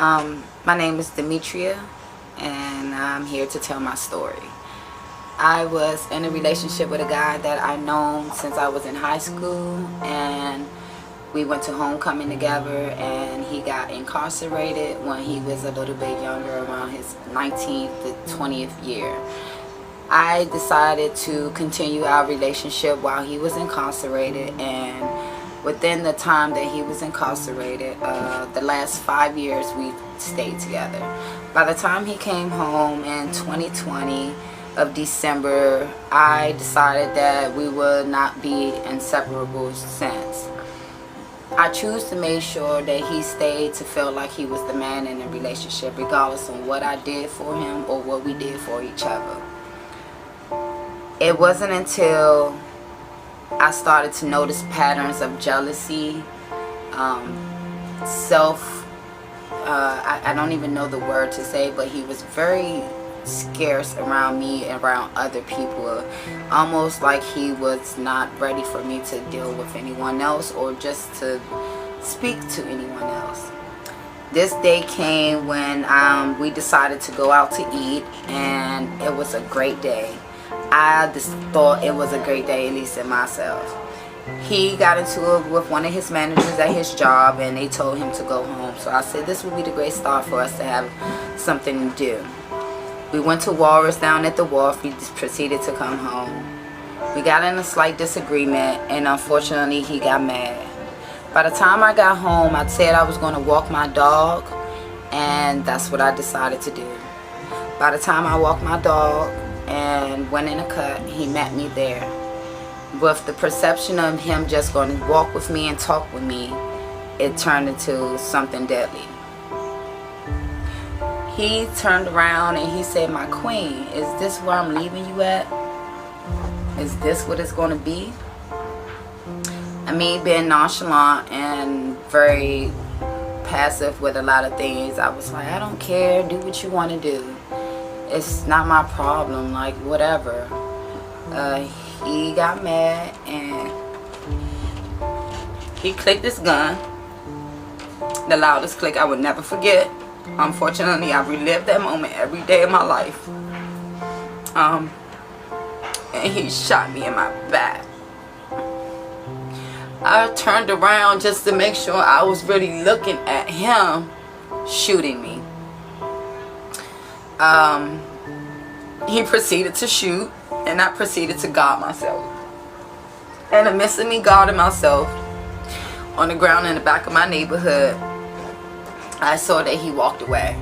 My name is Demetria, and I'm here to tell my story. I was in a relationship with a guy that I've known since I was in high school, and we went to homecoming together, and he got incarcerated when he was a little bit younger, around his 19th to 20th year. I decided to continue our relationship while he was incarcerated, and within the time that he was incarcerated, the last 5 years we stayed together. By the time he came home in 2020 of December, I decided that we would not be inseparable since. I choose to make sure that he stayed to feel like he was the man in the relationship, regardless of what I did for him or what we did for each other. It wasn't until I started to notice patterns of jealousy, I don't even know the word to say, but he was very scarce around me and around other people, almost like he was not ready for me to deal with anyone else or just to speak to anyone else. This day came when we decided to go out to eat, and it was a great day. I just thought it was a great day, at least in myself. He got into it with one of his managers at his job, and they told him to go home. So I said this would be the great start for us to have something to do. We went to Walrus down at the wharf. We just proceeded to come home. We got in a slight disagreement, and unfortunately he got mad. By the time I got home, I said I was going to walk my dog, and that's what I decided to do. By the time I walked my dog and went in a cut, he met me there. With the perception of him just going to walk with me and talk with me, it turned into something deadly. He turned around and he said, "My queen, is this where I'm leaving you at? Is this what it's going to be?" I mean, being nonchalant and very passive with a lot of things, I was like, I don't care, do what you want to do. It's not my problem, like whatever. He got mad and he clicked his gun. The loudest click I would never forget. Unfortunately, I relived that moment every day of my life. And he shot me in my back. I turned around just to make sure I was really looking at him shooting me. He proceeded to shoot, and I proceeded to guard myself. In the midst of me guarding myself on the ground in the back of my neighborhood, I saw that he walked away.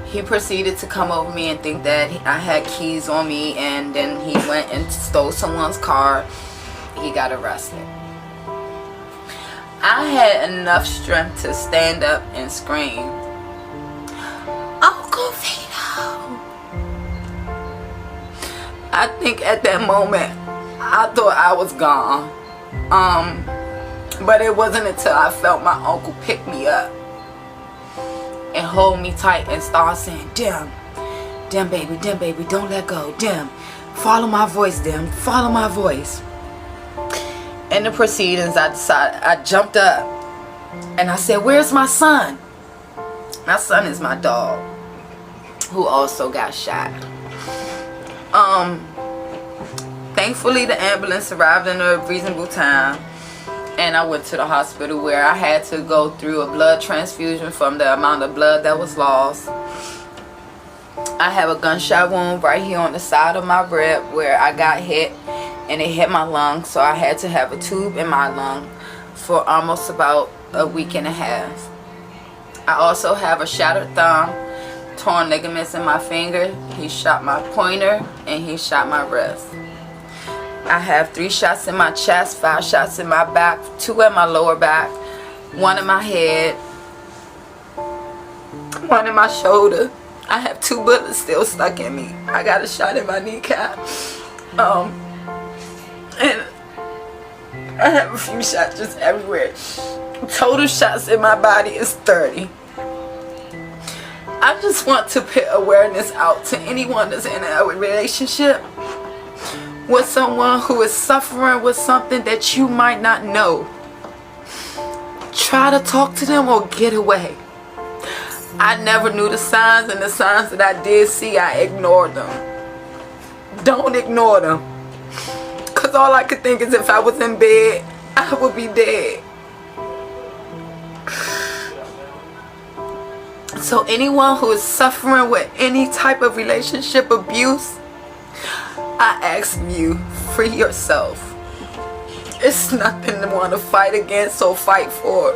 He proceeded to come over me and think that I had keys on me, and then he went and stole someone's car. He got arrested. I had enough strength to stand up and scream, "Uncle Vito!" I think at that moment I thought I was gone. But it wasn't until I felt my uncle pick me up and hold me tight and start saying, Dim, baby, don't let go. Dim, follow my voice, Dim, follow my voice. In the proceedings, I jumped up and I said, "Where's my son?" My son is my dog, who also got shot. Thankfully the ambulance arrived in a reasonable time, and I went to the hospital where I had to go through a blood transfusion from the amount of blood that was lost. I have a gunshot wound right here on the side of my rib where I got hit, and it hit my lung, so I had to have a tube in my lung for almost about a week and a half. I also have a shattered thumb, torn ligaments in my finger. He shot my pointer and he shot my wrist. I have 3 shots in my chest, 5 shots in my back, 2 in my lower back, 1 in my head, 1 in my shoulder. I have 2 bullets still stuck in me. I got a shot in my kneecap. And I have a few shots just everywhere. Total shots in my body is 30. I just want to put awareness out to anyone that's in a relationship with someone who is suffering with something that you might not know. Try to talk to them or get away. I never knew the signs, and the signs that I did see, I ignored them. Don't ignore them. Because all I could think is if I was in bed, I would be dead. So anyone who is suffering with any type of relationship abuse, I ask you, free yourself. It's nothing to want to fight against or fight for.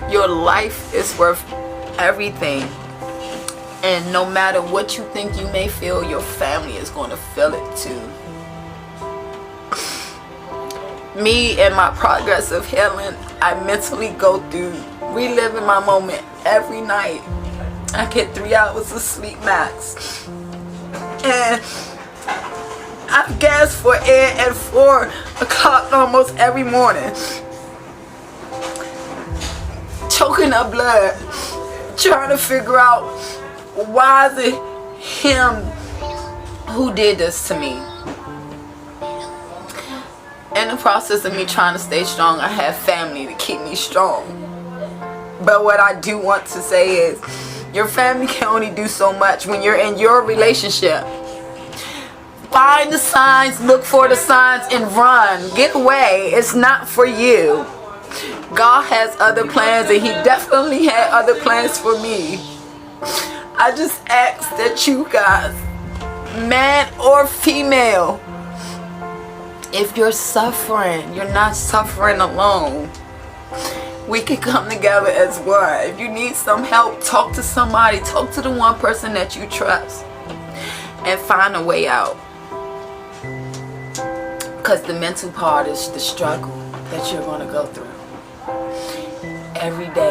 Your life is worth everything. And no matter what you think you may feel, your family is going to feel it too. Me and my progress of healing, I mentally go through reliving my moment every night. I get 3 hours of sleep max. And I gasp for air at 4 o'clock almost every morning. Choking up blood. Trying to figure out why is it him who did this to me. In the process of me trying to stay strong, I have family to keep me strong. But what I do want to say is, your family can only do so much when you're in your relationship. Find the signs, look for the signs, and run. Get away. It's not for you. God has other plans, and He definitely had other plans for me. I just ask that you guys, man or female, if you're suffering, you're not suffering alone. We can come together as one. If you need some help, talk to somebody. Talk to the one person that you trust and find a way out. Because the mental part is the struggle that you're going to go through every day.